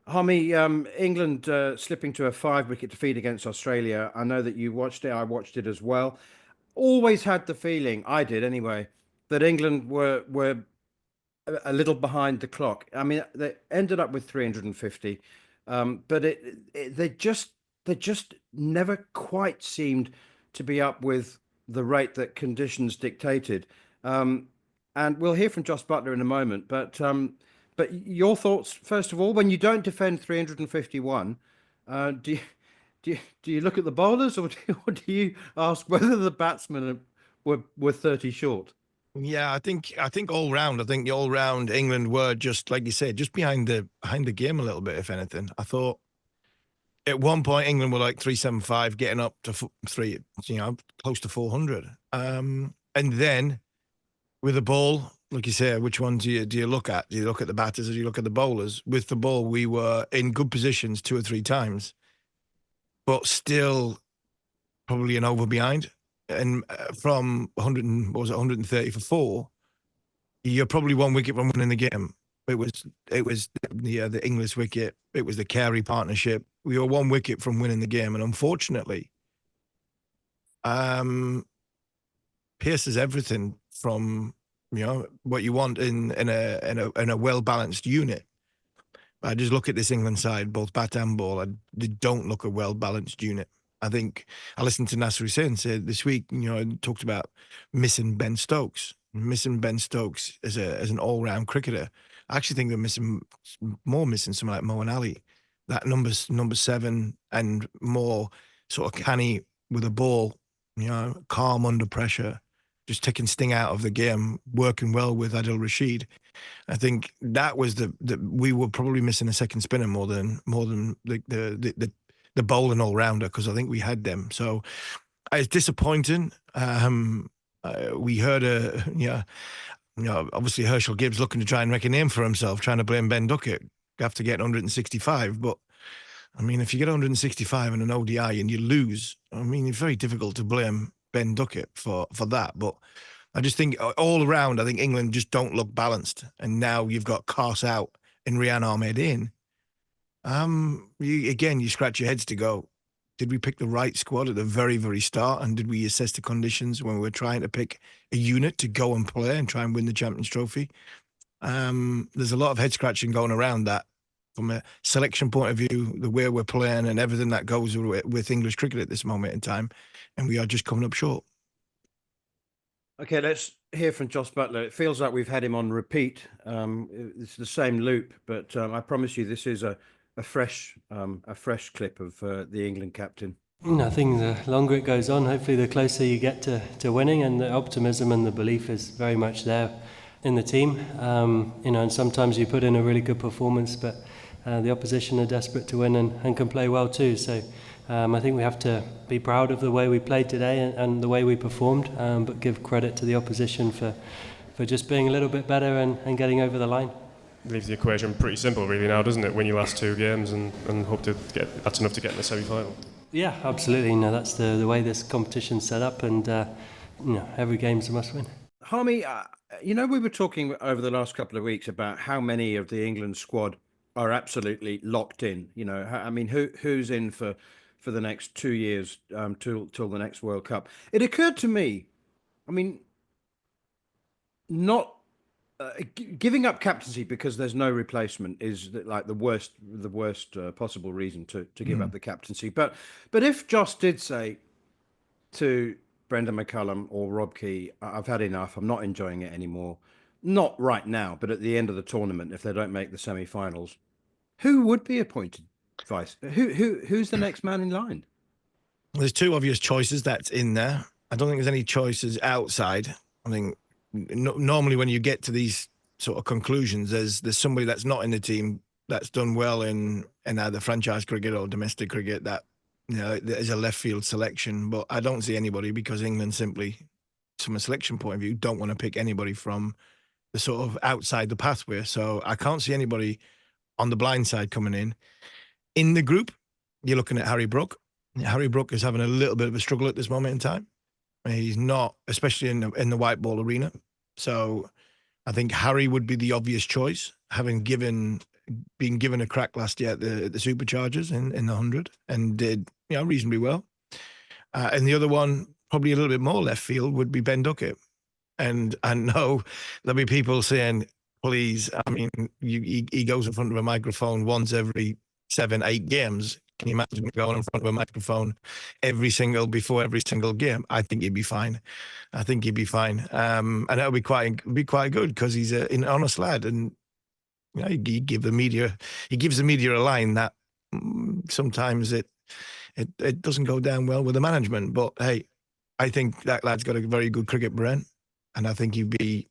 Harmy, England slipping to a five-wicket defeat against Australia. I know that you watched it. I watched it as well. Always had the feeling, I did anyway, that England were a little behind the clock. I mean, they ended up with 350, but they just never quite seemed to be up with the rate that conditions dictated. Um, and we'll hear from Jos Buttler in a moment. But your thoughts first of all, when you don't defend 351, do you do you look at the bowlers, or do you ask whether the batsmen were 30 short? Yeah, I think all round, I think the all round England were just like you said, just behind the game a little bit, if anything. I thought at one point England were like 375, getting up to three, close to 400. And then with the ball, like you say, which one do you look at? Do you look at the batters or do you look at the bowlers? With the ball, we were in good positions two or three times, but still probably an over behind. And from 100, what was it, 130 for four, you're probably one wicket from winning the game. It was the English wicket. It was the Carey partnership. We were one wicket from winning the game, and unfortunately, um, Pearce is everything from what you want in a well balanced unit. I just look at this England side, both bat and ball, and they don't look a well balanced unit. I think I listened to Nasser Hussain say this week, talked about missing Ben Stokes, missing Ben Stokes as an all round cricketer. I actually think they're missing someone like Moeen Ali, that number seven and more sort of canny with a ball, calm under pressure, just taking sting out of the game, working well with Adil Rashid. I think that was the we were probably missing a second spinner more than the bowling all rounder, because I think we had them. So it's disappointing. We heard obviously Herschel Gibbs looking to try and make a name for himself, trying to blame Ben Duckett after getting 165. But I mean, if you get 165 in an ODI and you lose, I mean, it's very difficult to blame Ben Duckett for that. But I just think all around, I think England just don't look balanced. And now you've got Kos out and Rian Ahmed in. You scratch your heads to go, did we pick the right squad at the very, very start? And did we assess the conditions when we were trying to pick a unit to go and play and try and win the Champions Trophy? There's a lot of head scratching going around that from a selection point of view, the way we're playing and everything that goes with English cricket at this moment in time. And we are just coming up short. Okay, let's hear from Jos Buttler. It feels like we've had him on repeat. It's the same loop, but I promise you, this is a fresh clip of the England captain. I think the longer it goes on, hopefully the closer you get to winning, and the optimism and the belief is very much there in the team. And sometimes you put in a really good performance, but the opposition are desperate to win and can play well too. So I think we have to be proud of the way we played today and the way we performed, but give credit to the opposition for just being a little bit better and getting over the line. Leaves the equation pretty simple really now, doesn't it? Win your last two games and hope to get that's enough to get in the semi-final. Yeah, absolutely. That's the way this competition's set up, and every game's a must-win. Harmy, we were talking over the last couple of weeks about how many of the England squad are absolutely locked in. I mean, who's in for the next 2 years till the next World Cup? It occurred to me, I mean, not giving up captaincy because there's no replacement is like the worst possible reason to give up the captaincy. But if Jos did say to Brendan McCullum or Rob Key, I've had enough, I'm not enjoying it anymore, not right now, but at the end of the tournament, if they don't make the semi-finals, who would be appointed vice? Who's the next man in line? There's two obvious choices that's in there. I don't think there's any choices outside. I think normally when you get to these sort of conclusions, there's somebody that's not in the team that's done well in either franchise cricket or domestic cricket that is a left field selection. But I don't see anybody, because England simply, from a selection point of view, don't want to pick anybody from the sort of outside the pathway. So I can't see anybody on the blind side coming in. In the group, you're looking at Harry Brook. Harry Brook is having a little bit of a struggle at this moment in time. He's not, especially in the white ball arena. So I think Harry would be the obvious choice, having given being given a crack last year at the Superchargers in the 100 and did reasonably well. And the other one, probably a little bit more left field, would be Ben Duckett. And I know there'll be people saying, please, I mean, he goes in front of a microphone once every 7-8 games. Can you imagine going in front of a microphone before every single game? I think he'd be fine. And that'll be quite good because he's an honest lad, and he gives the media a line that sometimes it doesn't go down well with the management. But hey, I think that lad's got a very good cricket brain, and I think he'd be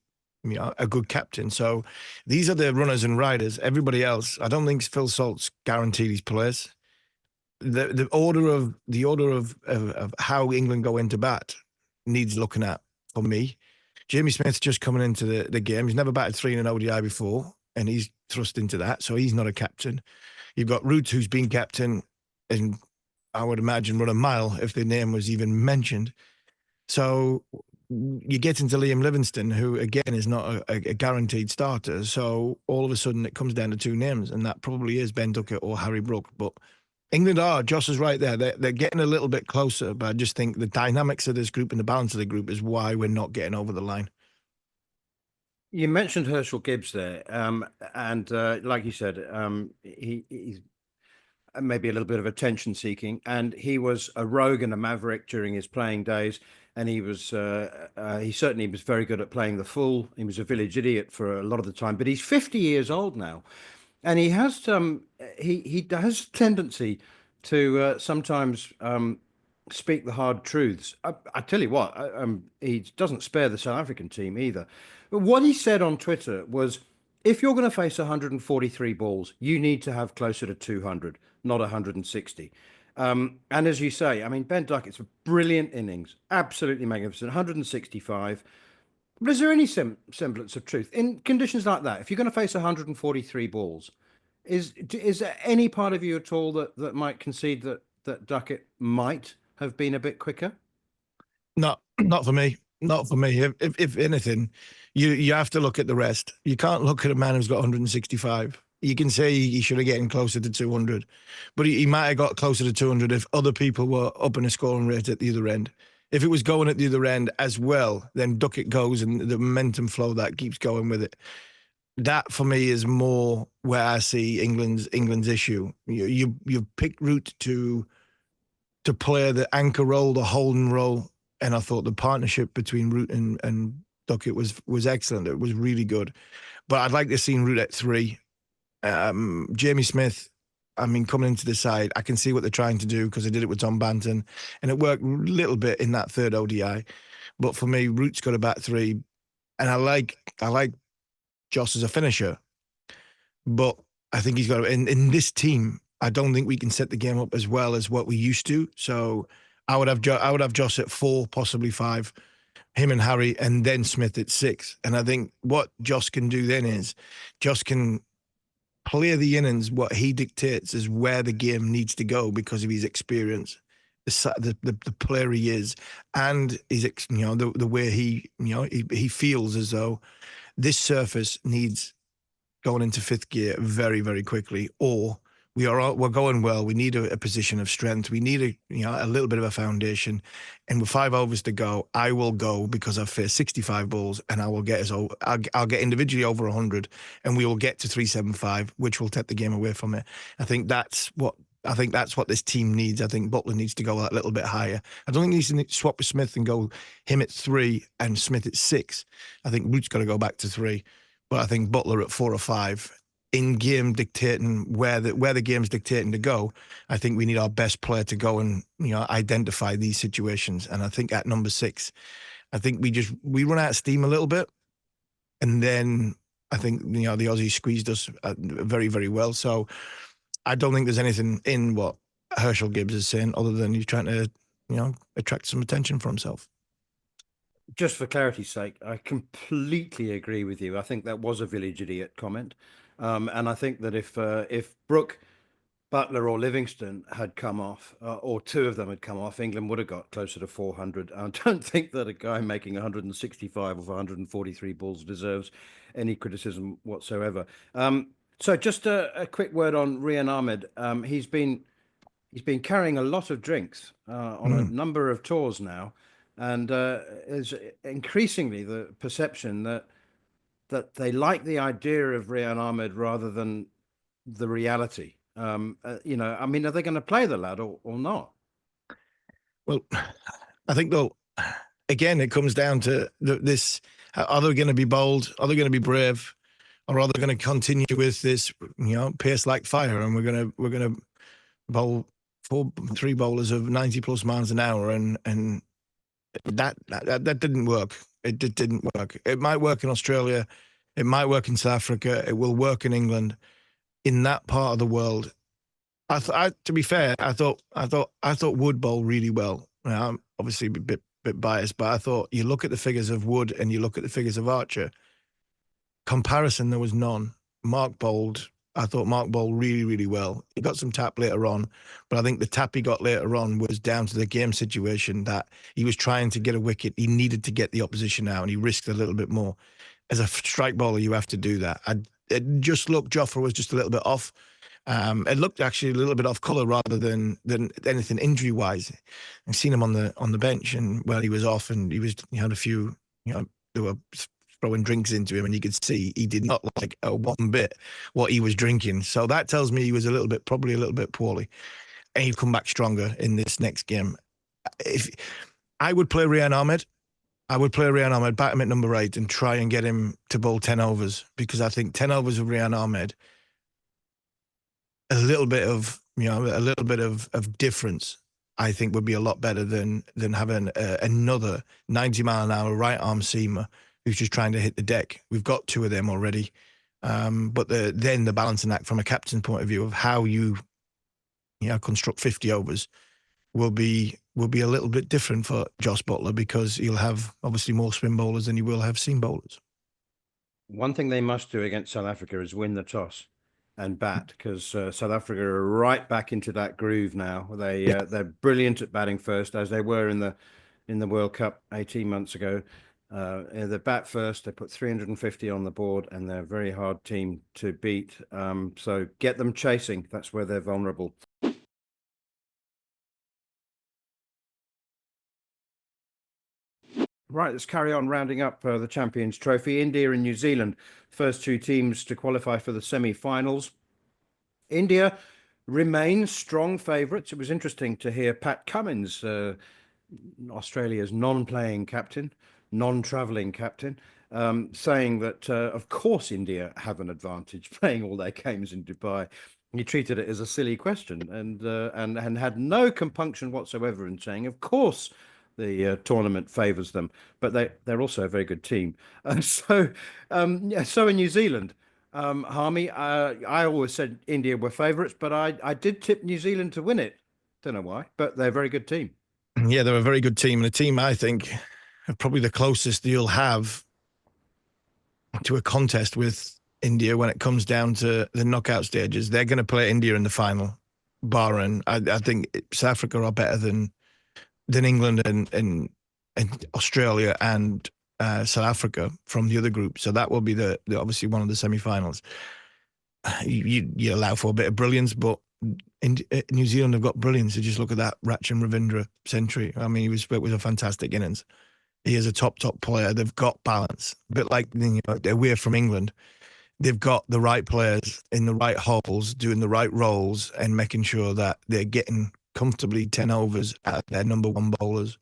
a good captain. So these are the runners and riders. Everybody else, I don't think Phil Salt's guaranteed his place. The order of how England go into bat needs looking at for me. Jamie Smith's just coming into the game. He's never batted 3 in an ODI before, and he's thrust into that, so he's not a captain. You've got Root, who's been captain, and I would imagine run a mile if the name was even mentioned. So you get into Liam Livingstone, who again is not a guaranteed starter. So all of a sudden it comes down to 2 names, and that probably is Ben Duckett or Harry Brook. But England Joss is right there. They're getting a little bit closer, but I just think the dynamics of this group and the balance of the group is why we're not getting over the line. You mentioned Herschel Gibbs there, and like you said, he's maybe a little bit of attention seeking, and he was a rogue and a maverick during his playing days, and he certainly was very good at playing the fool. He was a village idiot for a lot of the time, but he's 50 years old now, and he has he has a tendency to sometimes speak the hard truths. I tell you what, he doesn't spare the South African team either. But what he said on Twitter was, if you're going to face 143 balls, you need to have closer to 200, not 160. And as you say, I mean, Ben Duckett's a brilliant innings, absolutely magnificent, 165. But is there any semblance of truth in conditions like that? If you're going to face 143 balls, is there any part of you at all that might concede that Duckett might have been a bit quicker? Not for me. Not for me. If anything, you have to look at the rest. You can't look at a man who's got 165. You can say he should have gotten closer to 200, but he might have got closer to 200 if other people were up in a scoring rate at the other end. If it was going at the other end as well, then Duckett goes and the momentum flow that keeps going with it. That for me is more where I see England's issue. You've picked Root to play the anchor role, the holding role, and I thought the partnership between Root and Duckett was excellent. It was really good, but I'd like to see Root at 3. Jamie Smith, I mean, coming into the side, I can see what they're trying to do because they did it with Tom Banton, and it worked a little bit in that 3rd ODI. But for me, Root's got a bat 3, and I like Jos as a finisher, but I think he's got in this team. I don't think we can set the game up as well as what we used to. So I would have Jos at 4, possibly 5, him and Harry, and then Smith at 6. And I think what Jos can do then is Jos can play the innings. What he dictates is where the game needs to go because of his experience, the player he is, and his the way he feels as though this surface needs going into 5th gear very, very quickly, or we're going well. We need a position of strength. We need a little bit of a foundation. And with 5 overs to go, I will go because I've faced 65 balls, and I'll get individually over 100, and we will get to 375, which will take the game away from it. I think that's what this team needs. I think Buttler needs to go that little bit higher. I don't think he needs to swap with Smith and go him at 3 and Smith at 6. I think Root's got to go back to 3, but I think Buttler at 4 or 5. In game dictating where the game's dictating to go, I think we need our best player to go and identify these situations. And I think at number 6, I think we run out of steam a little bit, and then I think the Aussies squeezed us very, very well. So I don't think there's anything in what Herschel Gibbs is saying other than he's trying to attract some attention for himself. Just for clarity's sake, I completely agree with you. I think that was a village idiot comment. And I think that if Brook, Buttler or Livingstone had come off, or 2 of them had come off, England would have got closer to 400. I don't think that a guy making 165 of 143 balls deserves any criticism whatsoever. So just a quick word on Rian Ahmed. He's been carrying a lot of drinks on a number of tours now, and is increasingly the perception that they like the idea of Rian Ahmed rather than the reality. I mean, are they going to play the lad or not? Well, I think though, again, it comes down to this: are they going to be bold? Are they going to be brave? Or are they going to continue with this, pace like fire? And we're going to bowl three bowlers of 90 plus miles an hour, and that didn't work. It didn't work. It might work in Australia, it might work in South Africa, it will work in England. In that part of the world, to be fair, I thought Wood bowled really well. I'm obviously a bit biased, but I thought you look at the figures of Wood and you look at the figures of Archer. Comparison, there was none. I thought Mark bowled really, really well. He got some tap later on, but I think the tap he got later on was down to the game situation that he was trying to get a wicket. He needed to get the opposition out, and he risked a little bit more. As a strike bowler, you have to do that. It just looked, Jofra was just a little bit off. It looked actually a little bit off colour rather than anything injury-wise. I've seen him on the bench, and he was off, and he had a few, there were throwing drinks into him, and you could see he did not like one bit what he was drinking. So that tells me he was probably a little bit poorly, and he'd come back stronger in this next game. If I would play Rian Ahmed, bat him at number 8 and try and get him to bowl 10 overs, because I think 10 overs of Rian Ahmed, a little bit of difference, I think would be a lot better than having another 90 mile an hour right arm seamer who's just trying to hit the deck. We've got 2 of them already. But then the balancing act from a captain's point of view of how you construct 50 overs will be a little bit different for Jos Buttler, because he'll have obviously more spin bowlers than he will have seam bowlers. One thing they must do against South Africa is win the toss and bat, because South Africa are right back into that groove now. They're brilliant at batting first, as they were in the World Cup 18 months ago. They bat first, they put 350 on the board, and they're a very hard team to beat. So get them chasing. That's where they're vulnerable. Right, let's carry on rounding up the Champions Trophy. India and New Zealand, first 2 teams to qualify for the semi-finals. India remains strong favourites. It was interesting to hear Pat Cummins, Australia's non-playing captain, non-travelling captain, saying that, of course, India have an advantage playing all their games in Dubai. He treated it as a silly question and had no compunction whatsoever in saying, of course, the tournament favours them, but they're also a very good team. So in New Zealand, Harmy, I always said India were favourites, but I did tip New Zealand to win it. Don't know why, but they're a very good team. Yeah, they're a very good team, and a team I think probably the closest you'll have to a contest with India when it comes down to the knockout stages. They're going to play India in the final, barring I think South Africa are better than England and Australia and South Africa from the other group. So that will be the obviously one of the semi-finals. You allow for a bit of brilliance, but New Zealand have got brilliance. You just look at that Rachin Ravindra century. I mean, it was a fantastic innings. He is a top player. They've got balance, a bit like away from England. They've got the right players in the right holes, doing the right roles, and making sure that they're getting comfortably 10 overs at their number 1 bowlers.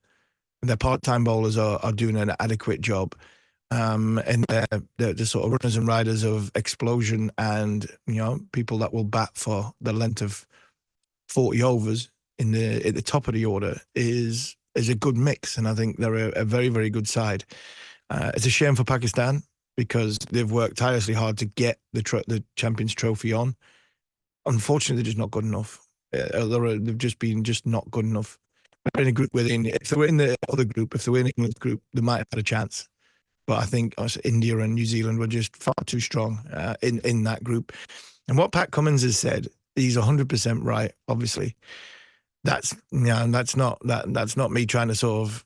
And their part-time bowlers are doing an adequate job. And they're the sort of runners and riders of explosion, and people that will bat for the length of 40 overs at the top of the order is a good mix, and I think they're a very, very good side. It's a shame for Pakistan because they've worked tirelessly hard to get the Champions Trophy on. Unfortunately, they're just not good enough. They've just been not good enough. They're in a group with India. If they were in the other group, if they were in England's group, they might have had a chance. But I think India and New Zealand were just far too strong in that group. And what Pat Cummins has said, he's 100% right. Obviously, that's not me trying to sort of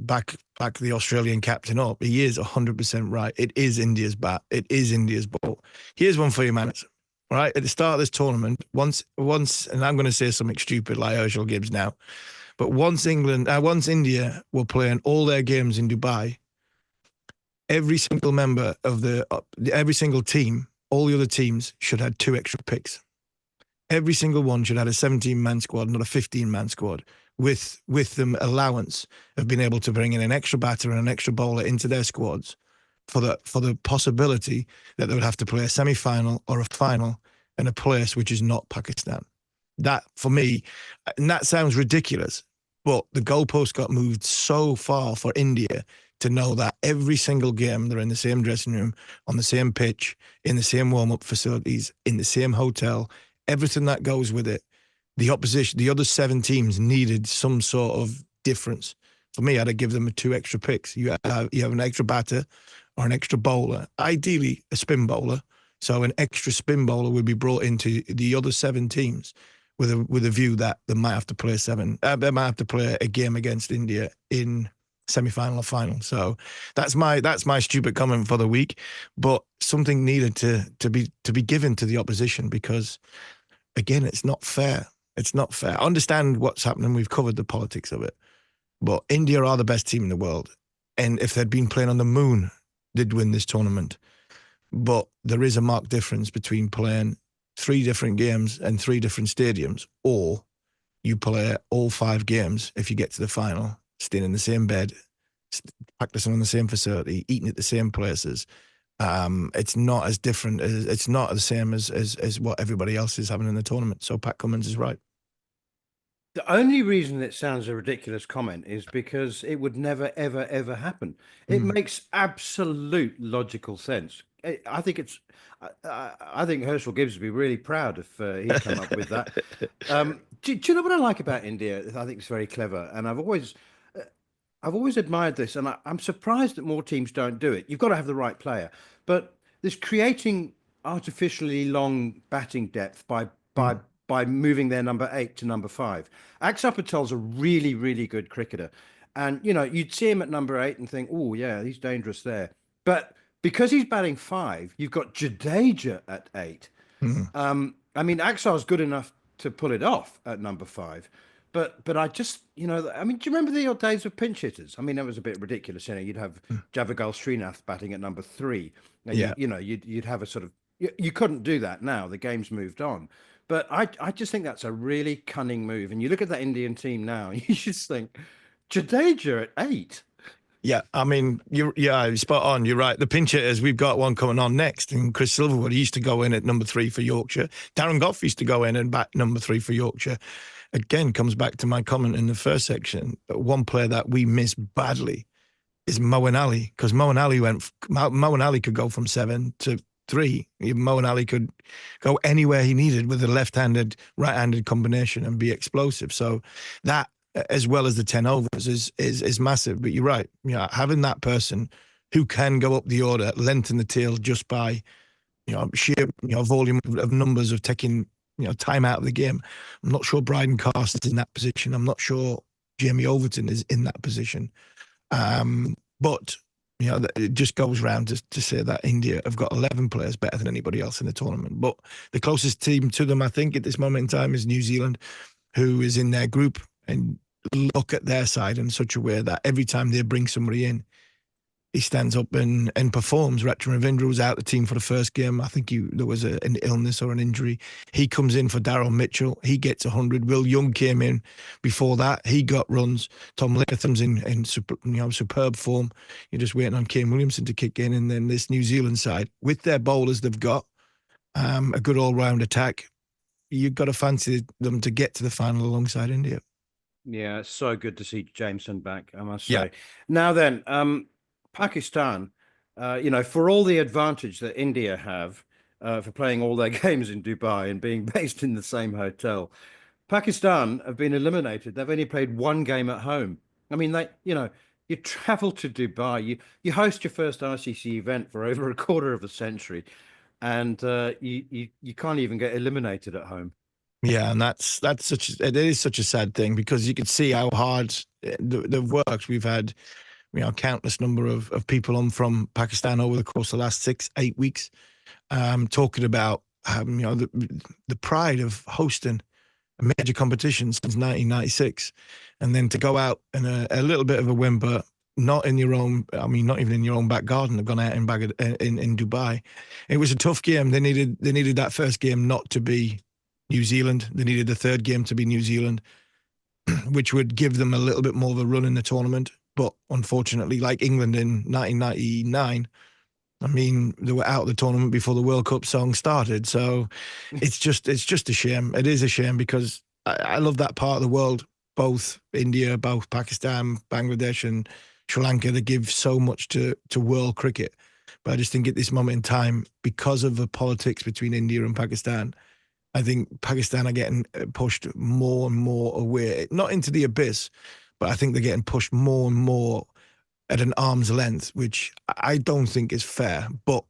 back the Australian captain up. He is 100% right. It is India's bat. It is India's ball. Here's one for you, man. right? At the start of this tournament, once, and I'm going to say something stupid like Herschel Gibbs now, but once India were playing all their games in Dubai, every single member of every single team, all the other teams should have 2 extra picks. Every single one should have a 17-man squad, not a 15-man squad, with them allowance of being able to bring in an extra batter and an extra bowler into their squads for the possibility that they would have to play a semi-final or a final in a place which is not Pakistan. That, for me, and that sounds ridiculous, but the goalpost got moved so far for India to know that every single game they're in the same dressing room, on the same pitch, in the same warm-up facilities, in the same hotel, everything that goes with it. The opposition, the other 7 teams needed some sort of difference. For me, I'd give them 2 extra picks. You have an extra batter or an extra bowler, ideally a spin bowler. So an extra spin bowler would be brought into the other 7 teams with a view that they might have to play they might have to play a game against India in semi-final or final. So that's my stupid comment for the week. But something needed to be given to the opposition, because again, it's not fair. It's not fair. I understand what's happening. We've covered the politics of it. But India are the best team in the world. And if they'd been playing on the moon, they'd win this tournament. But there is a marked difference between playing 3 different games and 3 different stadiums, or you play all 5 games if you get to the final, staying in the same bed, practicing on the same facility, eating at the same places. It's not as different. It's not the same as what everybody else is having in the tournament. So Pat Cummins is right. The only reason it sounds a ridiculous comment is because it would never, ever, ever happen. It makes absolute logical sense. I think I think Herschel Gibbs would be really proud if he'd come up with that. Do you know what I like about India? I think it's very clever, and I've always admired this, and I'm surprised that more teams don't do it. You've got to have the right player, but this creating artificially long batting depth by moving their number 8 to number 5. Axar Patel's a really, really good cricketer, and you'd see him at number 8 and think, oh yeah, he's dangerous there. But because he's batting 5, you've got Jadeja at 8. I mean, Axar's good enough to pull it off at number 5. But I just, I mean, do you remember the old days of pinch hitters? I mean, that was a bit ridiculous. You'd have Javagal Srinath batting at number 3. And Yeah. you'd have a sort of, you couldn't do that now. The game's moved on. But I just think that's a really cunning move. And you look at that Indian team now, and you just think, Jadeja at 8. Yeah, I mean, you're spot on. You're right. The pinch hitters, we've got one coming on next. And Chris Silverwood, he used to go in at number 3 for Yorkshire. Darren Goff used to go in and bat number 3 for Yorkshire. Again, comes back to my comment in the first section. One player that we miss badly is Moeen Ali, because Moeen Ali could go from 7 to 3. Moeen Ali could go anywhere he needed with a left-handed, right-handed combination and be explosive. So that, as well as the 10 overs, is massive. But you're right. Having that person who can go up the order, lengthen the tail just by sheer volume of numbers of taking time out of the game. I'm not sure Bryden Carson's in that position. I'm not sure Jamie Overton is in that position. But it just goes round to say that India have got 11 players better than anybody else in the tournament. But the closest team to them, I think, at this moment in time is New Zealand, who is in their group, and look at their side in such a way that every time they bring somebody in, he stands up and performs. Ratchan Ravindra was out of the team for the first game. I think there was an illness or an injury. He comes in for Daryl Mitchell. He gets 100. Will Young came in before that. He got runs. Tom Latham's in superb form. You're just waiting on Kane Williamson to kick in. And then this New Zealand side, with their bowlers, they've got a good all-round attack. You've got to fancy them to get to the final alongside India. Yeah, it's so good to see Jameson back, I must say. Yeah. Now then, Pakistan, for all the advantage that India have for playing all their games in Dubai and being based in the same hotel, Pakistan have been eliminated. They've only played 1 game at home. I mean, you travel to Dubai, you host your first ICC event for over a quarter of a century, and you can't even get eliminated at home. Yeah, and it is such a sad thing, because you could see how hard they've worked. We've had countless number of people on from Pakistan over the course of the last 6-8 weeks, talking about the pride of hosting a major competition since 1996, and then to go out in a little bit of a whimper, not in your own, I mean, not even in your own back garden. They've gone out in Dubai. It was a tough game. They needed that first game not to be New Zealand. They needed the third game to be New Zealand, which would give them a little bit more of a run in the tournament. But unfortunately, like England in 1999, I mean, they were out of the tournament before the World Cup song started. So it's just a shame. It is a shame because I love that part of the world, both India, both Pakistan, Bangladesh and Sri Lanka. They give so much to world cricket. But I just think at this moment in time, because of the politics between India and Pakistan, I think Pakistan are getting pushed more and more away, not into the abyss, but I think they're getting pushed more and more at an arm's length, which I don't think is fair. But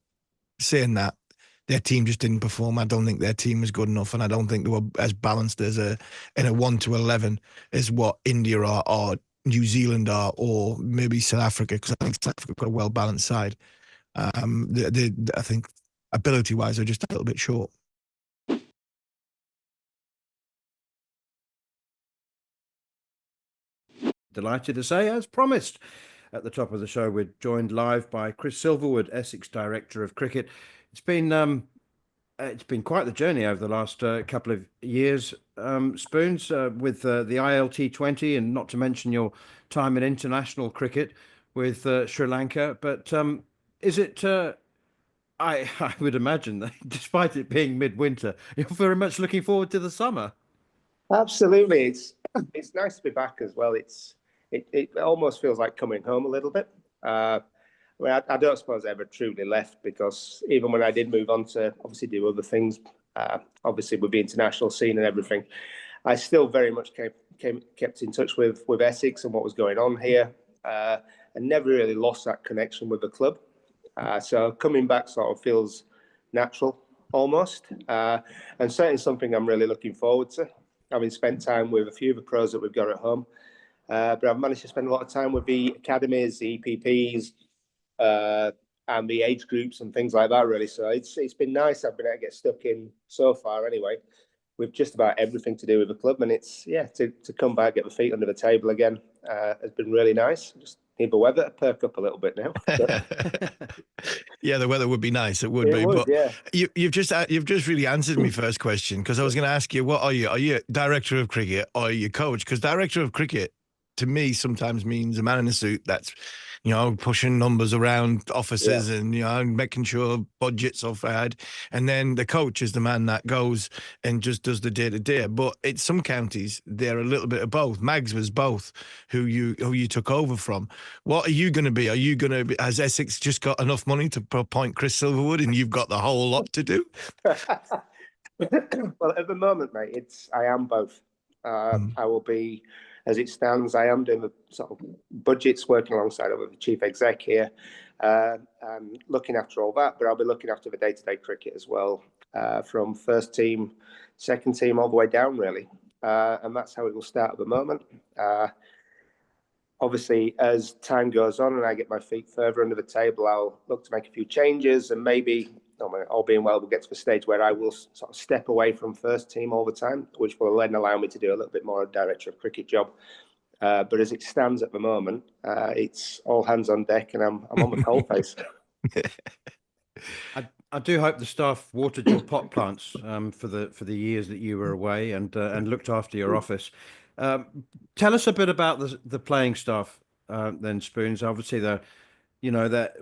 saying that, their team just didn't perform. I don't think their team was good enough, and I don't think they were as balanced as in a 1 to 11 as what India are, or New Zealand are, or maybe South Africa, because I think South Africa got a well-balanced side. I think ability-wise, they're just a little bit short. Delighted to say, as promised, at the top of the show, we're joined live by Chris Silverwood, Essex Director of Cricket. It's been quite the journey over the last couple of years, Spoons, with the ILT20, and not to mention your time in international cricket with Sri Lanka. But is it? I would imagine that, despite it being midwinter, you're very much looking forward to the summer. Absolutely, it's nice to be back as well. It almost feels like coming home a little bit. I don't suppose I ever truly left, because even when I did move on to obviously do other things, obviously with the international scene and everything, I still very much kept in touch with Essex and what was going on here, and never really lost that connection with the club. So coming back sort of feels natural almost, and certainly something I'm really looking forward to. Having spent time with a few of the pros that we've got at home, but I've managed to spend a lot of time with the academies, the EPPs, and the age groups and things like that, really. So it's been nice. I've been able to get stuck in so far anyway, with just about everything to do with the club. And it's, to come back, get my feet under the table again, has been really nice. Just need the weather to perk up a little bit now. Yeah, the weather would be nice. It would be. Would, but yeah. You've just really answered my first question, because I was going to ask you, what are you? Are you director of cricket or are you coach? Because director of cricket, to me, sometimes means a man in a suit that's, pushing numbers around offices and, making sure budgets are fed. And then the coach is the man that goes and just does the day-to-day. But in some counties, they're a little bit of both. Mags was both, who you took over from. What are you going to be? Are you going to be, has Essex just got enough money to appoint Chris Silverwood and you've got the whole lot to do? Well, at the moment, mate, I am both. I will be, as it stands, I am doing the sort of budgets, working alongside other the chief exec here, and looking after all that. But I'll be looking after the day-to-day cricket as well, from first team, second team, all the way down, really. And that's how it will start at the moment. Obviously, as time goes on and I get my feet further under the table, I'll look to make a few changes, and maybe, all being well, we'll get to the stage where I will sort of step away from first team all the time, which will then allow me to do a little bit more of a director of cricket job. But as it stands at the moment, it's all hands on deck, and I'm on the coal face. I do hope the staff watered your pot plants for the years that you were away, and looked after your office. Tell us a bit about the playing staff, then, Spoons. Obviously, that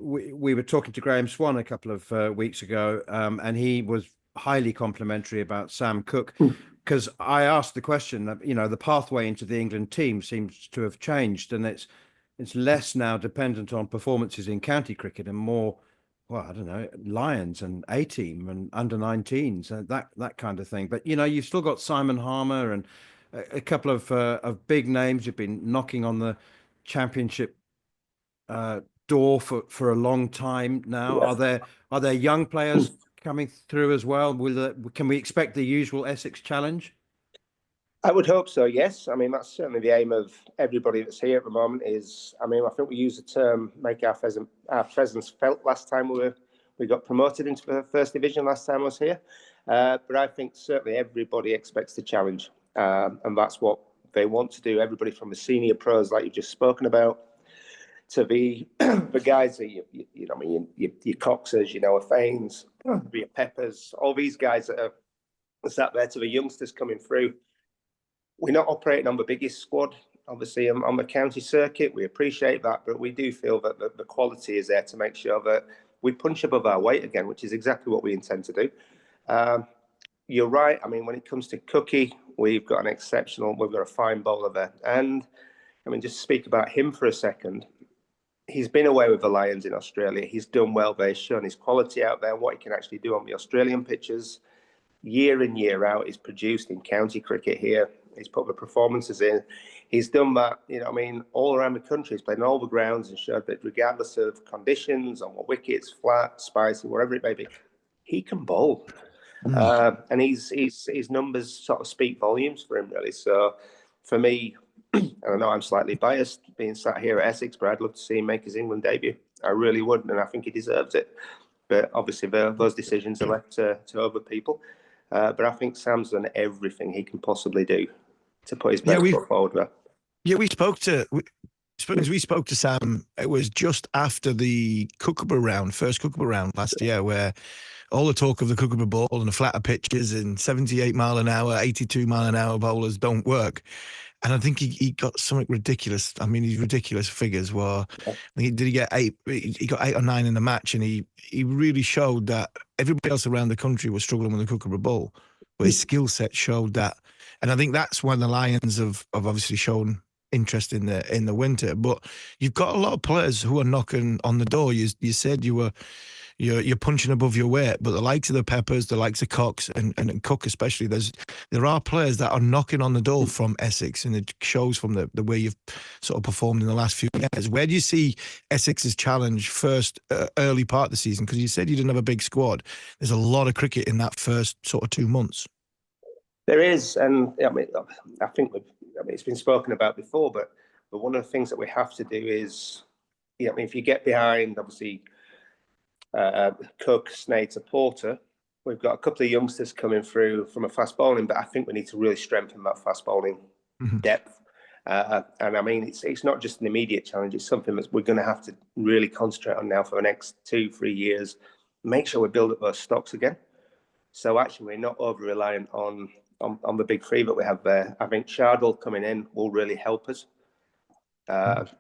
we were talking to Graham Swan a couple of weeks ago, and he was highly complimentary about Sam Cook, because I asked the question that, the pathway into the England team seems to have changed, and it's less now dependent on performances in county cricket and more, well, I don't know, Lions and A-team and under-19s and that kind of thing. But you've still got Simon Harmer and a couple of big names who've been knocking on the championship door for a long time now. Yes. Are there young players coming through as well? Can we expect the usual Essex challenge? I would hope so, yes. I mean, that's certainly the aim of everybody that's here at the moment. I think we used the term "make our presence felt" last time we got promoted into the first division last time I was here. But I think certainly everybody expects the challenge, and that's what they want to do. Everybody from the senior pros, like you've just spoken about, to the guys that you know, I mean, your Coxers, you know, Fanes, your Peppers, all these guys that are sat there, to the youngsters coming through. We're not operating on the biggest squad, obviously, on the county circuit. We appreciate that, but we do feel that the quality is there to make sure that we punch above our weight again, which is exactly what we intend to do. You're right. I mean, when it comes to Cookie, we've got a fine bowler there. And I mean, just speak about him for a second. He's been away with the Lions in Australia. He's done well there. He's shown his quality out there, what he can actually do on the Australian pitches. Year in, year out, he's produced in county cricket here. He's put the performances in. He's done that, you know, I mean, all around the country. He's played on all the grounds and showed that regardless of conditions, on what wickets, flat, spicy, whatever it may be, he can bowl. And his numbers sort of speak volumes for him, really. So for me, I know I'm slightly biased being sat here at Essex, but I'd love to see him make his England debut. I really would, and I think he deserves it. But obviously, those decisions are left to other people. But I think Sam's done everything he can possibly do to put his best foot forward there. Yeah, we spoke to Sam. It was just after the first Kookaburra round last year, where all the talk of the Kookaburra ball and the flatter pitches and 78 mile an hour, 82 mile an hour bowlers don't work. And I think he got something ridiculous. I mean, his ridiculous figures were, I think he got 8 or 9 in the match, and he really showed that everybody else around the country was struggling with the Kookaburra ball, but his skill set showed that. And I think that's when the Lions have obviously shown interest in the winter. But you've got a lot of players who are knocking on the door. You said you're punching above your weight, but the likes of the Peppers, the likes of Cox and Cook especially, there are players that are knocking on the door from Essex, and it shows from the way you've sort of performed in the last few years. Where do you see Essex's challenge first, early part of the season? Because you said you didn't have a big squad. There's a lot of cricket in that first sort of 2 months. There is, and I mean, I think it's been spoken about before, but one of the things that we have to do is, I mean, if you get behind, obviously, Cook, Snater, Porter, we've got a couple of youngsters coming through from a fast bowling, but I think we need to really strengthen that fast bowling depth. And I mean, it's not just an immediate challenge, it's something that we're going to have to really concentrate on now for the next 2-3 years. Make sure we build up those stocks again. So actually, we're not over-reliant on the big three that we have there. I think Shardul coming in will really help us.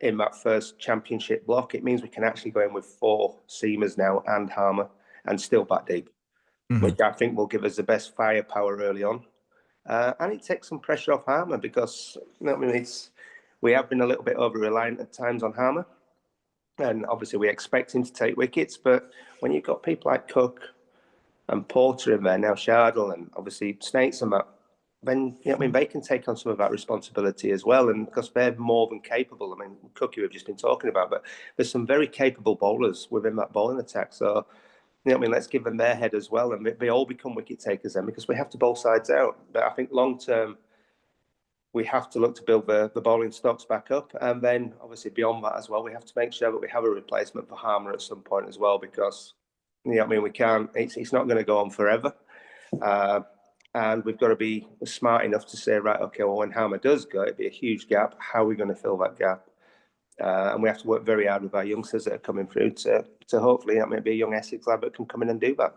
In that first championship block, it means we can actually go in with 4 seamers now and Harmer and still bat deep, which I think will give us the best firepower early on. And it takes some pressure off Harmer because, you know, I mean, we have been a little bit over-reliant at times on Harmer. And obviously we expect him to take wickets, but when you've got people like Cook and Porter in there, now Shardul and obviously Snates and that, then, you know, I mean, they can take on some of that responsibility as well. And because they're more than capable. I mean, Cookie we've just been talking about, but there's some very capable bowlers within that bowling attack. So, you know, I mean, let's give them their head as well. And they all become wicket takers then, because we have to bowl sides out. But I think long term, we have to look to build the bowling stocks back up. And then obviously beyond that as well, we have to make sure that we have a replacement for Harmer at some point as well, because, you know, I mean, we can't, it's not going to go on forever. And we've got to be smart enough to say, right, okay, well, when Harmer does go, it'd be a huge gap. How are we going to fill that gap? And we have to work very hard with our youngsters that are coming through to hopefully, that may be a young Essex lad that can come in and do that.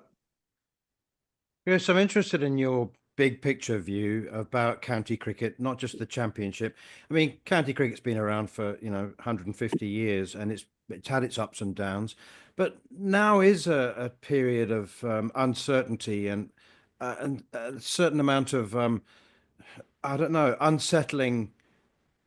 Yes, I'm interested in your big picture view about county cricket, not just the championship. I mean, county cricket's been around for, 150 years, and it's had its ups and downs. But now is a period of uncertainty and a certain amount of, unsettling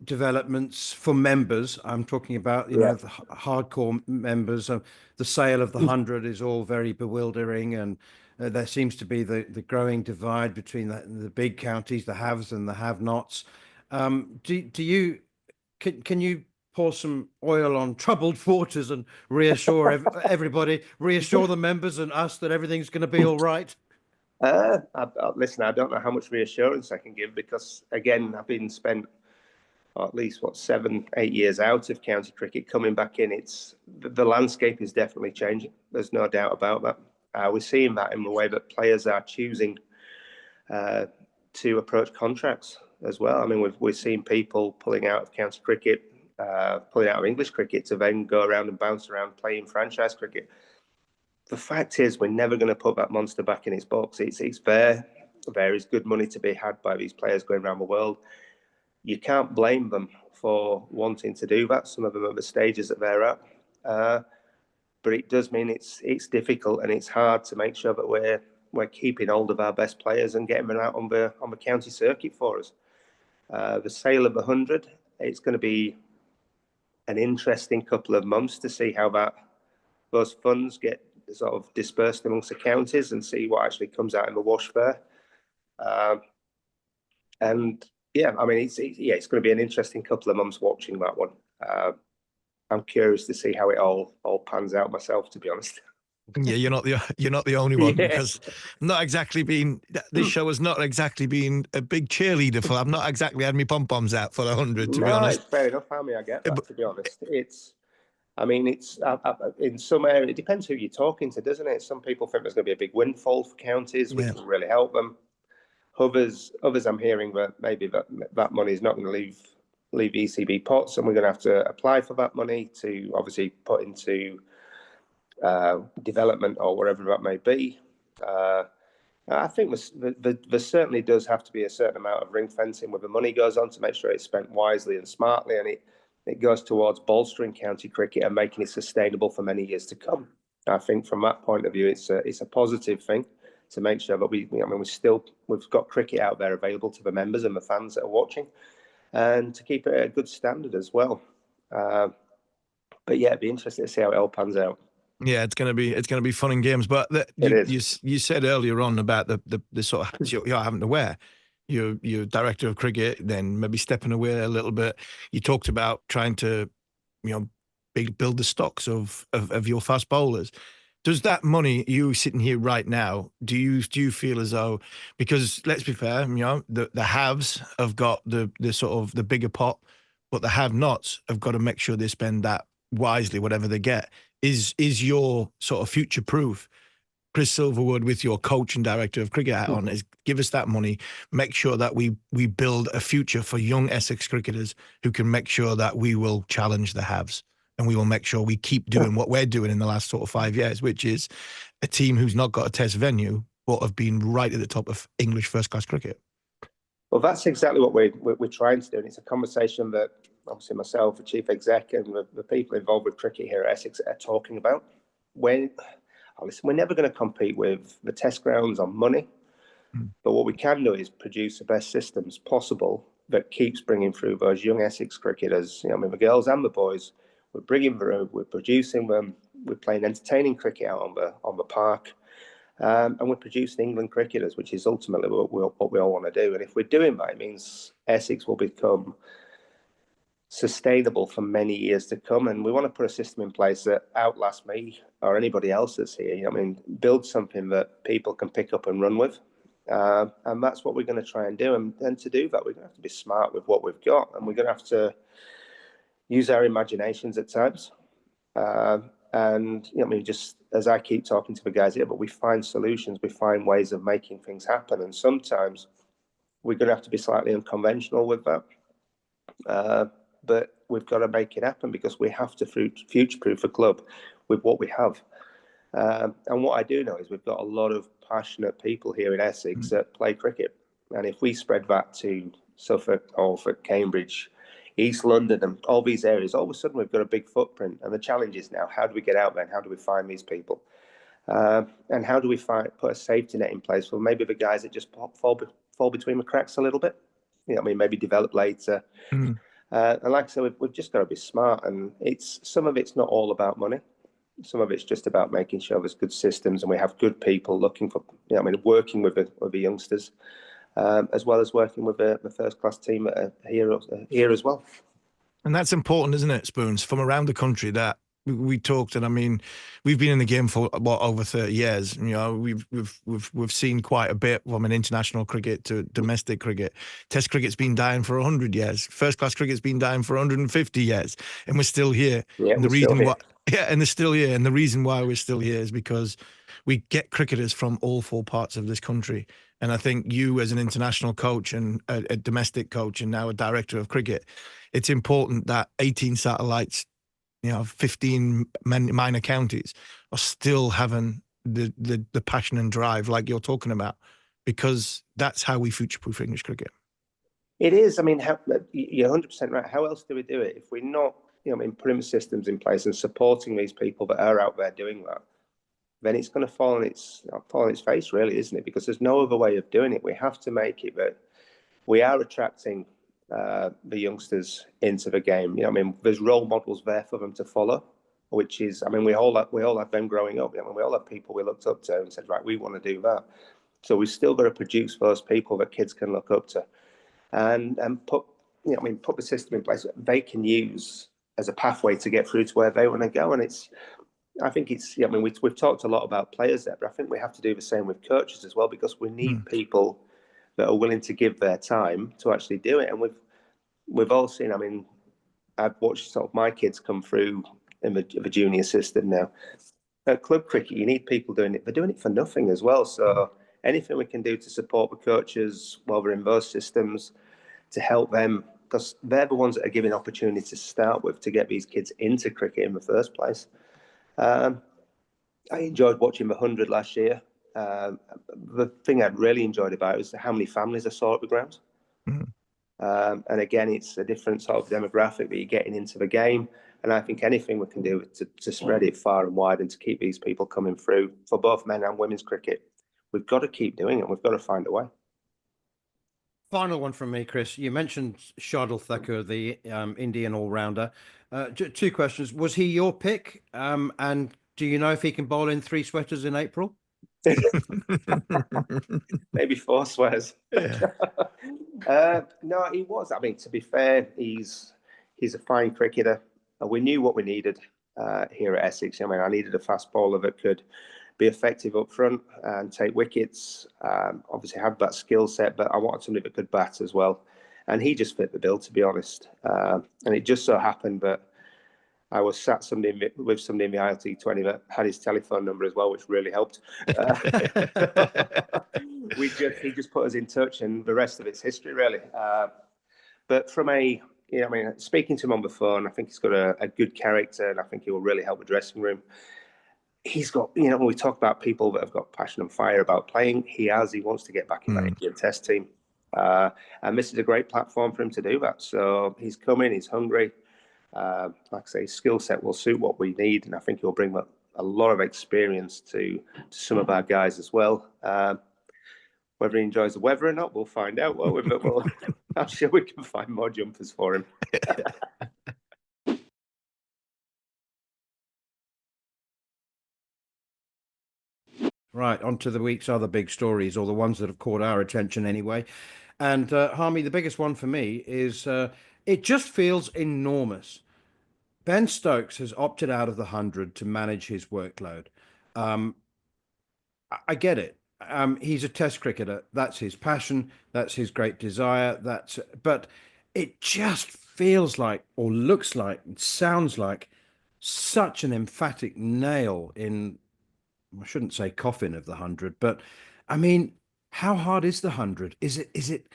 developments for members. I'm talking about, the hardcore members. The sale of the 100 is all very bewildering, and there seems to be the growing divide between the big counties, the haves and the have-nots. Can you pour some oil on troubled waters and reassure everybody, reassure the members and us that everything's going to be all right? Listen, I don't know how much reassurance I can give because, again, I've been spent at least 7-8 years out of county cricket. Coming back in, the landscape is definitely changing. There's no doubt about that. We're seeing that in the way that players are choosing to approach contracts as well. I mean, we're seeing people pulling out of county cricket, pulling out of English cricket to then go around and bounce around playing franchise cricket. The fact is, we're never going to put that monster back in its box. It's there. There is good money to be had by these players going around the world. You can't blame them for wanting to do that. Some of them at the stages that they're at. But it does mean it's difficult and it's hard to make sure that we're keeping hold of our best players and getting them out on the county circuit for us. The sale of the 100, it's going to be an interesting couple of months to see how those funds get sort of dispersed amongst the counties and see what actually comes out in the wash there. And yeah, I mean, it's going to be an interesting couple of months watching that one. I'm curious to see how it all pans out myself, to be honest. Yeah, you're not the only one, Yeah. because this show has not exactly been a big cheerleader for. I've not exactly had me pom poms out for the 100, to be honest. It's fair enough. How may I get that? To be honest, it's in some area. It depends who you're talking to, doesn't it? Some people think there's going to be a big windfall for counties. We can really help them. Others, I'm hearing that maybe that money is not going to leave ECB pots, and we're going to have to apply for that money to obviously put into development or wherever that may be. I think there certainly does have to be a certain amount of ring fencing where the money goes on to make sure it's spent wisely and smartly, and it goes towards bolstering county cricket and making it sustainable for many years to come. I think from that point of view, it's a positive thing to make sure that we've got cricket out there available to the members and the fans that are watching, and to keep it at a good standard as well. But yeah, it'd be interesting to see how it all pans out. Yeah, it's gonna be fun and games. But you said earlier on about the sort of hats you're having to wear. You're director of cricket, then maybe stepping away a little bit. You talked about trying to, build the stocks of your fast bowlers. Does that money, you sitting here right now, do you feel as though, because let's be fair, the haves have got the sort of the bigger pot, but the have-nots have got to make sure they spend that wisely, whatever they get. Is your sort of future proof, Chris Silverwood, with your coach and director of cricket hat on, is give us that money, make sure that we build a future for young Essex cricketers who can make sure that we will challenge the haves, and we will make sure we keep doing what we're doing in the last sort of 5 years, which is a team who's not got a test venue but have been right at the top of English first-class cricket. Well, that's exactly what we're trying to do, and it's a conversation that obviously myself, the chief exec, and the people involved with cricket here at Essex are talking about. We're never going to compete with the test grounds on money, but what we can do is produce the best systems possible that keeps bringing through those young Essex cricketers. The girls and the boys. We're bringing them through. We're producing them. We're playing entertaining cricket out on the park. And we're producing England cricketers, which is ultimately what we all want to do. And if we're doing that, it means Essex will become sustainable for many years to come. And we want to put a system in place that outlasts me or anybody else that's here. Build something that people can pick up and run with. And that's what we're going to try and do. And to do that, we're going to have to be smart with what we've got. And we're going to have to use our imaginations at times. Just as I keep talking to the guys here, but we find solutions, we find ways of making things happen. And sometimes we're going to have to be slightly unconventional with that. But we've got to make it happen because we have to future-proof a club with what we have. And what I do know is we've got a lot of passionate people here in Essex that play cricket. And if we spread that to Suffolk, Norfolk, Cambridge, East London, and all these areas, all of a sudden we've got a big footprint. And the challenge is now, how do we get out there and how do we find these people? And how do we put a safety net in place for maybe the guys that just fall between the cracks a little bit? Maybe develop later. And like I said, we've just got to be smart. And some of it's not all about money. Some of it's just about making sure there's good systems and we have good people looking for, working with the youngsters. As well as working with the first-class team here as well. And that's important, isn't it, Spoons, from around the country, that we talked, and I mean, we've been in the game for what, over 30 years. You know, we've seen quite a bit from an international cricket to domestic cricket. Test cricket's been dying for 100 years. First class cricket's been dying for 150 years, and we're still here. Yeah, and the we're still reason here. why, yeah, and they're still here. And the reason why we're still here is because we get cricketers from all four parts of this country. And I think you, as an international coach and a domestic coach, and now a director of cricket, it's important that 18 satellites, 15 minor counties are still having the passion and drive like you're talking about, because that's how we future-proof English cricket. It is. I mean, you're 100% right. How else do we do it if we're not, putting systems in place and supporting these people that are out there doing that? Then it's going to fall on its face, really, isn't it? Because there's no other way of doing it. We have to make it that we are attracting the youngsters into the game. There's role models there for them to follow, which is, we all have them growing up. We all have people we looked up to and said, right, we want to do that. So we've still got to produce those people that kids can look up to, and put the system in place that they can use as a pathway to get through to where they want to go. And we've talked a lot about players there, but I think we have to do the same with coaches as well, because we need people that are willing to give their time to actually do it. And we've all seen, I've watched sort of my kids come through in the junior system now. At club cricket, you need people doing it. They're doing it for nothing as well. So anything we can do to support the coaches while we're in those systems, to help them, because they're the ones that are giving opportunities to start with to get these kids into cricket in the first place. I enjoyed watching the 100 last year. The thing I really enjoyed about it was how many families I saw at the ground. And again, it's a different sort of demographic that you're getting into the game. And I think anything we can do to spread it far and wide and to keep these people coming through for both men and women's cricket, we've got to keep doing it. We've got to find a way. Final one from me, Chris. You mentioned Shardul Thakur, the Indian all-rounder. Two questions. Was he your pick? And do you know if he can bowl in 3 sweaters in April? Maybe 4 swears. Yeah. No, he was. To be fair, he's a fine cricketer. We knew what we needed here at Essex. I needed a fast bowler that could be effective up front and take wickets. Obviously have that skill set, but I wanted somebody that could bat as well. And he just fit the bill, to be honest. And it just so happened that I was sat with somebody in the ILT20 that had his telephone number as well, which really helped. He just put us in touch, and the rest of it's history, really. But from speaking to him on the phone, I think he's got a good character, and I think he will really help the dressing room. He's got, when we talk about people that have got passion and fire about playing, he wants to get back in that Indian Test team. And this is a great platform for him to do that. So he's coming, he's hungry. Like I say, his skill set will suit what we need, and I think he'll bring a lot of experience to some of our guys as well. Whether he enjoys the weather or not, we'll find out. I'm sure we can find more jumpers for him. Right, on to the week's other big stories, or the ones that have caught our attention anyway. And Harmy, the biggest one for me is it just feels enormous. Ben Stokes has opted out of the 100 to manage his workload. I get it. He's a Test cricketer. That's his passion. That's his great desire. But it just feels like, or looks like, and sounds like such an emphatic nail in, I shouldn't say coffin of the 100, but how hard is the 100? Is it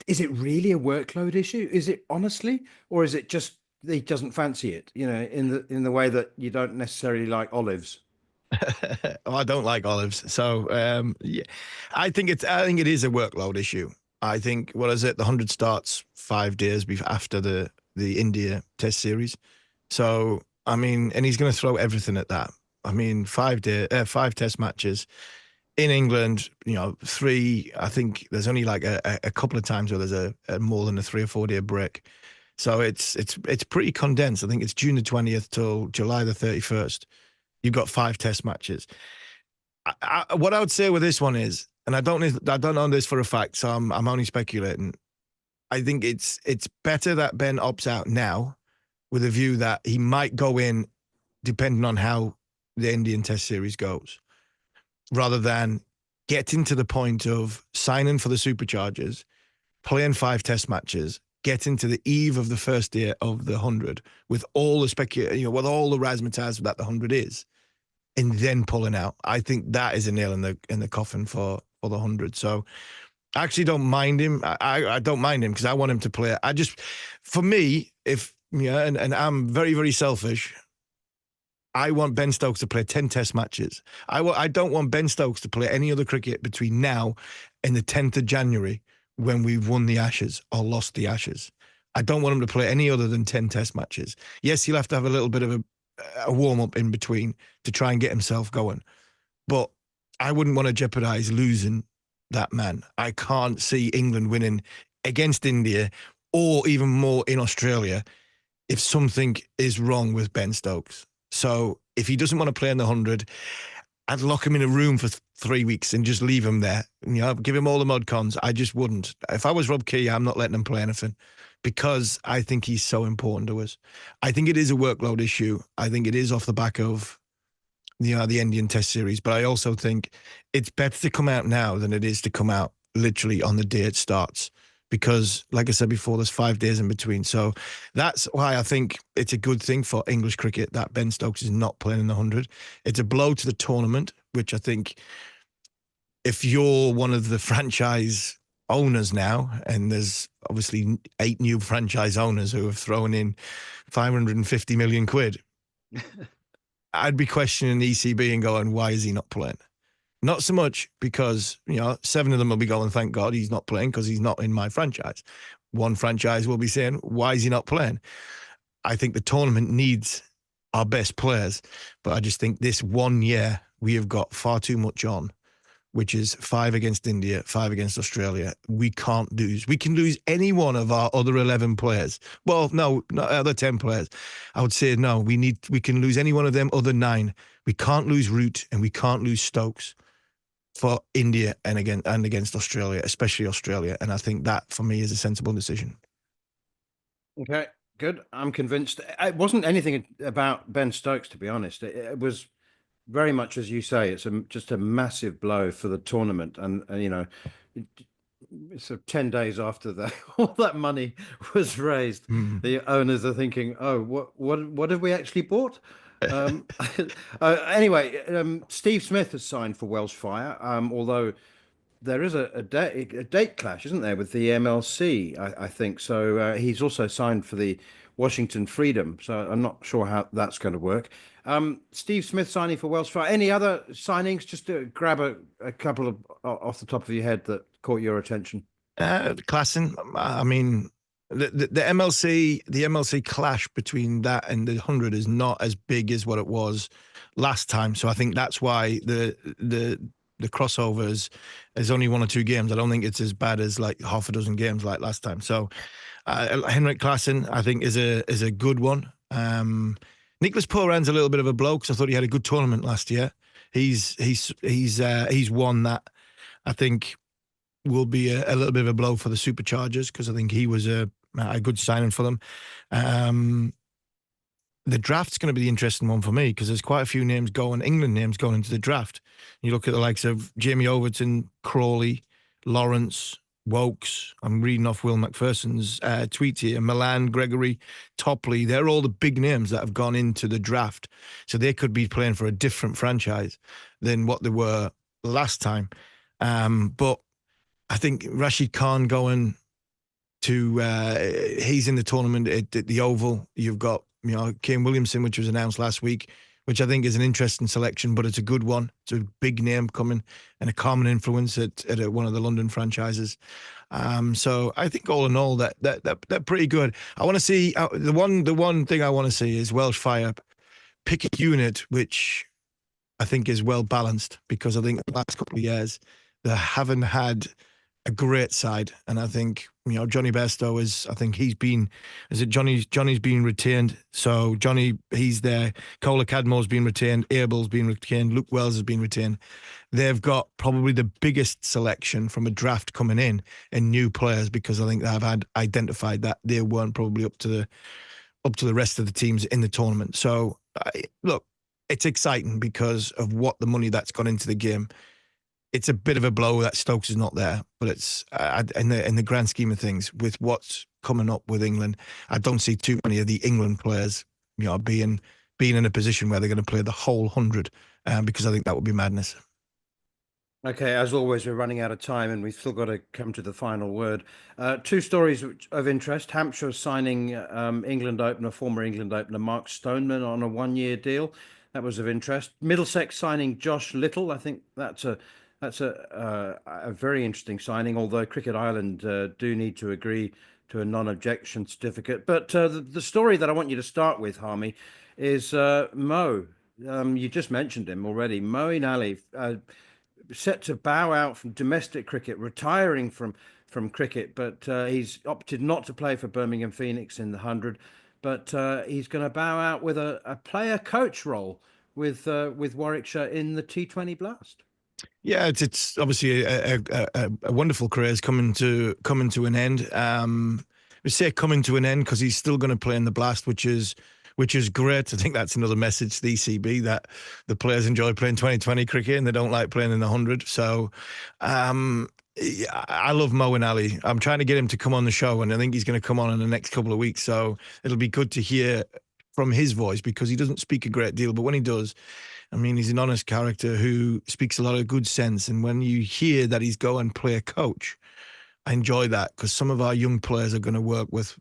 really a workload issue? Is it honestly, or is it just he doesn't fancy it? In the way that you don't necessarily like olives. I don't like olives, so yeah, I think it is a workload issue. I think, what is it? The 100 starts 5 days after the India Test series, so and he's going to throw everything at that. 5 Test matches in England, 3. I think there's only like a couple of times where there's a more than a 3 or 4 day break. So it's pretty condensed. I think it's June the 20th till July the 31st. You've got 5 Test matches. What I would say with this one is, and I don't know this for a fact, so I'm only speculating. I think it's better that Ben opts out now, with a view that he might go in depending on how the Indian Test series goes, rather than getting to the point of signing for the Superchargers, playing 5 Test matches, getting to the eve of the first day of the 100 with all the with all the razzmatazz that the 100 is, and then pulling out. I think that is a nail in the coffin for the 100. So I actually don't mind him. I don't mind him because I want him to play. For me, and I'm very, very selfish, I want Ben Stokes to play 10 Test matches. I don't want Ben Stokes to play any other cricket between now and the 10th of January when we've won the Ashes or lost the Ashes. I don't want him to play any other than 10 Test matches. Yes, he'll have to have a little bit of a warm-up in between to try and get himself going. But I wouldn't want to jeopardise losing that man. I can't see England winning against India or even more in Australia if something is wrong with Ben Stokes. So if he doesn't want to play in the 100, I'd lock him in a room for 3 weeks and just leave him there. Give him all the mod cons. I just wouldn't. If I was Rob Key, I'm not letting him play anything because I think he's so important to us. I think it is a workload issue. I think it is off the back of the Indian Test series, but I also think it's better to come out now than it is to come out literally on the day it starts. Because, like I said before, there's 5 days in between. So that's why I think it's a good thing for English cricket that Ben Stokes is not playing in the 100. It's a blow to the tournament, which I think if you're one of the franchise owners now, and there's obviously 8 new franchise owners who have thrown in 550 million quid, I'd be questioning the ECB and going, why is he not playing? Not so much because, 7 of them will be going, thank God he's not playing because he's not in my franchise. One franchise will be saying, why is he not playing? I think the tournament needs our best players, but I just think this 1 year we have got far too much on, which is 5 against India, 5 against Australia. We can't lose. We can lose any one of our other 11 players. Well, no, not other 10 players. I would say no, we can lose any one of them other 9. We can't lose Root and we can't lose Stokes for India and against Australia, especially Australia. And I think that, for me, is a sensible decision. Okay, good. I'm convinced. It wasn't anything about Ben Stokes, to be honest. It was very much, as you say, it's just a massive blow for the tournament. And it's 10 days after all that money was raised, the owners are thinking, oh, what have we actually bought? Anyway, Steve Smith has signed for Welsh Fire, although there is a date clash, isn't there, with the MLC, I think. So he's also signed for the Washington Freedom. So I'm not sure how that's going to work. Steve Smith signing for Welsh Fire. Any other signings? Just to grab a couple of off the top of your head that caught your attention. Klassen. I mean, the MLC clash between that and the 100 is not as big as what it was last time. So I think that's why the crossovers is only 1 or 2 games. I don't think it's as bad as like half a dozen games like last time. So Henrik Klassen, I think, is a good one. Nicholas Pooran's a little bit of a blow because I thought he had a good tournament last year. He's won that. I think will be a little bit of a blow for the Superchargers because I think he was a good signing for them. The draft's going to be the interesting one for me because there's quite a few England names going into the draft. You look at the likes of Jamie Overton, Crawley, Lawrence, Wokes. I'm reading off Will McPherson's tweet here. Milan, Gregory, Topley. They're all the big names that have gone into the draft. So they could be playing for a different franchise than what they were last time. But I think Rashid Khan going to, he's in the tournament at the Oval. You've got, Kane Williamson, which was announced last week, which I think is an interesting selection, but it's a good one. It's a big name coming and a common influence at one of the London franchises. So I think all in all that they're pretty good. I want to see the one thing I want to see is Welsh Fire pick a unit which I think is well balanced because I think the last couple of years they haven't had a great side, and I think Johnny Bairstow Johnny's been retained, so Johnny, he's there. Cola Cadmore's been retained, Abel's been retained, Luke Wells has been retained. They've got probably the biggest selection from a draft coming in and new players because I think they've identified that they weren't probably up to the rest of the teams in the tournament. So Look, it's exciting because of what the money that's gone into the game. It's a bit of a blow that Stokes is not there, but it's in the grand scheme of things, with what's coming up with England, I don't see too many of the England players, being in a position where they're going to play the whole 100, because I think that would be madness. Okay, as always, we're running out of time and we've still got to come to the final word. Two stories of interest. Hampshire signing England opener, former England opener Mark Stoneman on a 1-year deal. That was of interest. Middlesex signing Josh Little. I think that's a very interesting signing, although Cricket Ireland do need to agree to a non-objection certificate. But the story that I want you to start with, Harmy, is Mo. You just mentioned him already. Moeen Ali, set to bow out from domestic cricket, retiring from cricket, but he's opted not to play for Birmingham Phoenix in the 100. But he's going to bow out with a player coach role with Warwickshire in the T20 Blast. Yeah, it's obviously a wonderful career is coming to an end. We say coming to an end because he's still going to play in the Blast, which is great. I think that's another message to the ECB, that the players enjoy playing 2020 cricket and they don't like playing in the 100. So I love Moeen Ali. I'm trying to get him to come on the show, and I think he's going to come on in the next couple of weeks. So it'll be good to hear from his voice, because he doesn't speak a great deal, but when he does, I mean, he's an honest character who speaks a lot of good sense. And when you hear that he's going to play a coach, I enjoy that, because some of our young players are going to work with,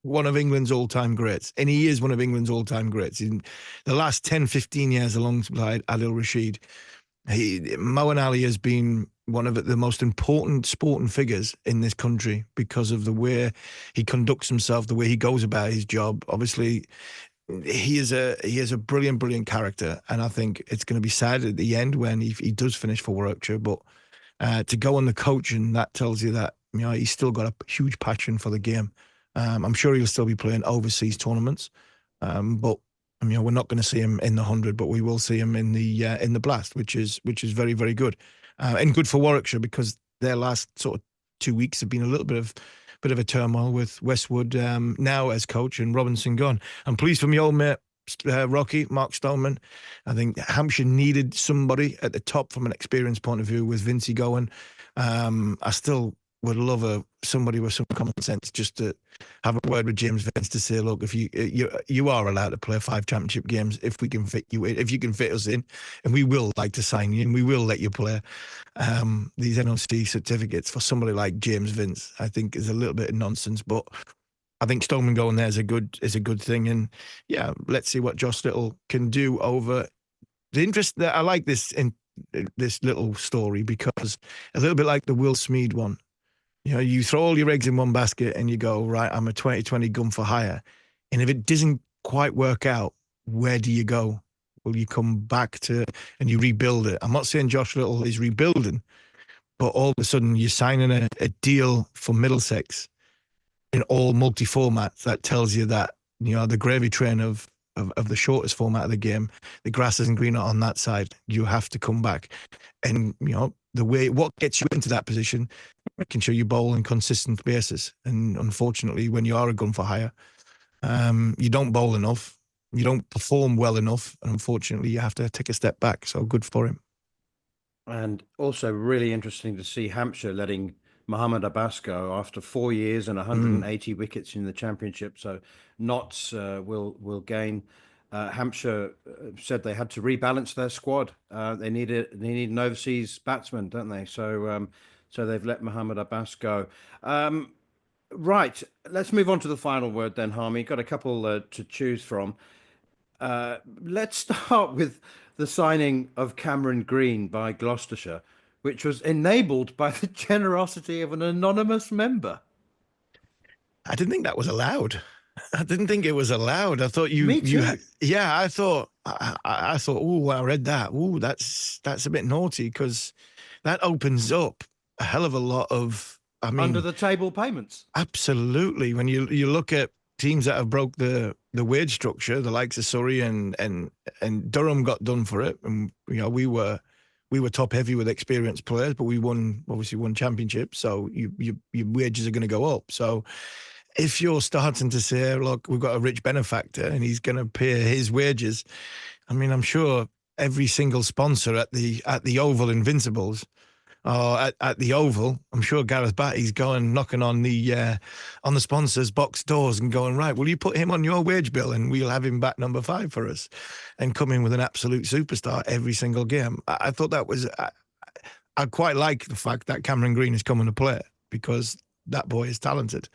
one of England's all-time greats. And he is one of England's all-time greats. In the last 10, 15 years alongside Adil Rashid, Moeen Ali has been one of the most important sporting figures in this country because of the way he conducts himself, the way he goes about his job. Obviously, he is a brilliant character, and I think it's going to be sad at the end when he does finish for Warwickshire. But to go on the coaching, that tells you that he's still got a huge passion for the game. I'm sure he'll still be playing overseas tournaments, but we're not going to see him in the 100, but we will see him in the Blast, which is very, very good, and good for Warwickshire, because their last sort of 2 weeks have been a little bit of a turmoil with Westwood now as coach and Robinson gone. I'm pleased for my old mate Rocky, Mark Stoneman. I think Hampshire needed somebody at the top from an experience point of view with Vincey going. I still would love somebody with some common sense just to have a word with James Vince to say, look, if you are allowed to play 5 championship games, if we can fit you in, if you can fit us in, and we will like to sign you and we will let you play. These NOC certificates for somebody like James Vince, I think, is a little bit of nonsense, but I think Stoneman going there is a good thing. And yeah, let's see what Jos Little can do over the interest. That I like this in this little story, because a little bit like the Will Smead one. You throw all your eggs in one basket and you go, right, I'm a 2020 gun for hire. And if it doesn't quite work out, where do you go? Will you come back to and you rebuild it? I'm not saying Josh Little is rebuilding, but all of a sudden you're signing a deal for Middlesex in all multi-formats. That tells you that, the gravy train of the shortest format of the game, the grass isn't greener on that side. You have to come back. And, what gets you into that position, making sure you bowl on consistent basis. And unfortunately, when you are a gun for hire, you don't bowl enough, you don't perform well enough, and unfortunately, you have to take a step back. So good for him. And also really interesting to see Hampshire letting Mohammad Abbas go after 4 years and 180 wickets in the championship. So Notts will gain. Hampshire said they had to rebalance their squad. They need an overseas batsman, don't they? So they've let Mohammad Abbas go. Right, let's move on to the final word then, Harmy. Got a couple to choose from. Let's start with the signing of Cameron Green by Gloucestershire, which was enabled by the generosity of an anonymous member. I didn't think that was allowed. I didn't think it was allowed. I thought Me too. I thought, oh, I read that. Oh, that's a bit naughty, because that opens up a hell of a lot of, under the table payments. Absolutely. When you look at teams that have broke the wage structure, the likes of Surrey and Durham got done for it. And, we were top heavy with experienced players, but we obviously won championships. So your wages are going to go up. So if you're starting to say, look, we've got a rich benefactor and he's going to pay his wages, I mean, I'm sure every single sponsor at the Oval Invincibles or at the Oval, I'm sure Gareth Batty's going knocking on the sponsors' box doors and going, right, will you put him on your wage bill and we'll have him back number 5 for us and come in with an absolute superstar every single game. I thought that was, I quite like the fact that Cameron Green is coming to play because that boy is talented.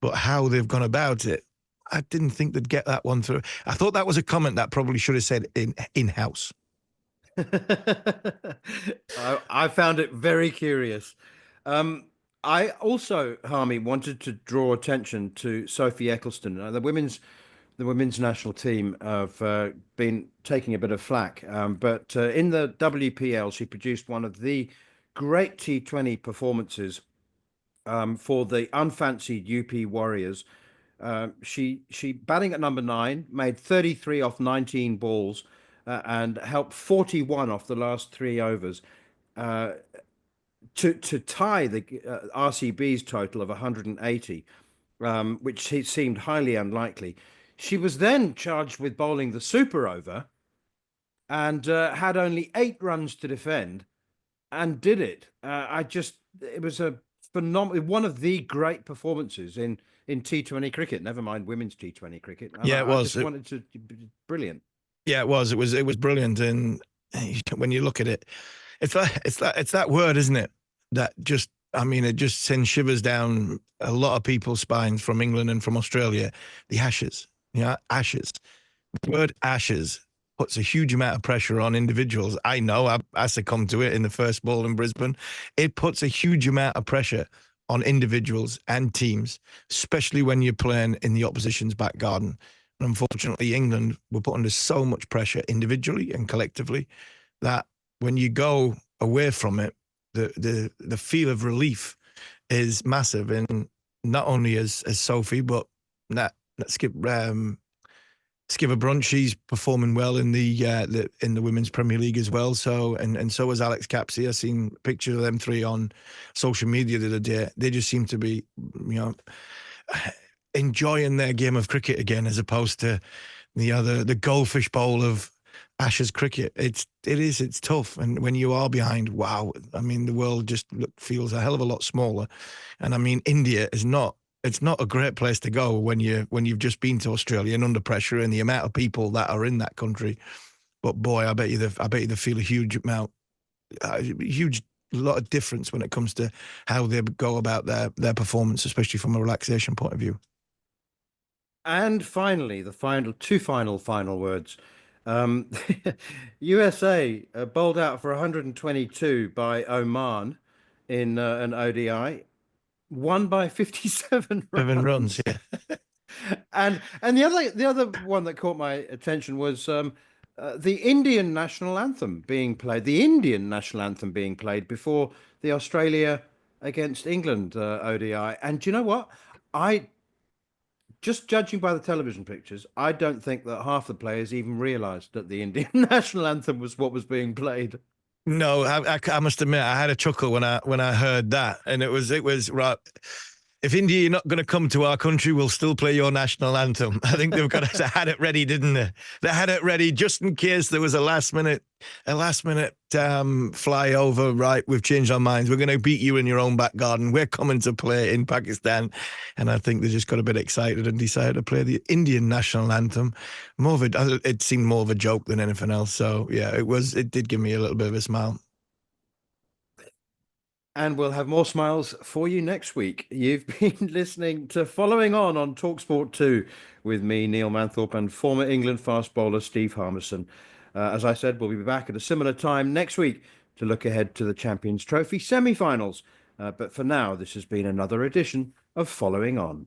But how they've gone about it, I didn't think they'd get that one through. I thought that was a comment that probably should have said in-house. I found it very curious. I also, Harmy, wanted to draw attention to Sophie Eccleston. The women's national team have been taking a bit of flack, but in the WPL, she produced one of the great T20 performances for the unfancied UP Warriors. She batting at number 9, made 33 off 19 balls. And helped 41 off the last 3 overs to tie the RCB's total of 180, which seemed highly unlikely. She was then charged with bowling the super over and had only 8 runs to defend and did it. It was a phenomenal, one of the great performances in T20 cricket, never mind women's T20 cricket. And it was. I just wanted to, brilliant. Yeah, it was. It was brilliant. And when you look at it, it's that word, isn't it? That just, I mean, it just sends shivers down a lot of people's spines from England and from Australia. The Ashes, Ashes. The word Ashes puts a huge amount of pressure on individuals. I know, I succumbed to it in the first ball in Brisbane. It puts a huge amount of pressure on individuals and teams, especially when you're playing in the opposition's back garden. Unfortunately, England were put under so much pressure individually and collectively that when you go away from it, the feel of relief is massive. And not only as Sophie, but Skipper Brunt, she's performing well in the Women's Premier League as well. So and so was Alex Capsey. I seen pictures of them 3 on social media the other day. They just seem to be, enjoying their game of cricket again, as opposed to the goldfish bowl of Ashes cricket. It's tough, and when you are behind, wow, I mean, the world just feels a hell of a lot smaller. And I mean, India is not. It's not a great place to go when you've just been to Australia and under pressure, and the amount of people that are in that country. But boy, I bet you they feel a huge amount, lot of difference when it comes to how they go about their performance, especially from a relaxation point of view. And finally, the two final words. USA bowled out for 122 by Oman in an ODI, won by 57 runs. 7 runs, yeah. and the other one that caught my attention was the Indian national anthem being played. The Indian national anthem being played before the Australia against England ODI. And do you know what? Just judging by the television pictures, I don't think that half the players even realised that the Indian national anthem was what was being played. No, I must admit, I had a chuckle when I heard that, and it was right. If India, you're not going to come to our country, we'll still play your national anthem. I think they've got to had it ready, didn't they? They had it ready just in case there was a last minute flyover. Right, we've changed our minds. We're going to beat you in your own back garden. We're coming to play in Pakistan, and I think they just got a bit excited and decided to play the Indian national anthem. It seemed more of a joke than anything else. So yeah, it did give me a little bit of a smile. And we'll have more smiles for you next week. You've been listening to Following On talkSPORT 2 with me, Neil Manthorp, and former England fast bowler Steve Harmison. As I said, we'll be back at a similar time next week to look ahead to the Champions Trophy semi-finals. But for now, this has been another edition of Following On.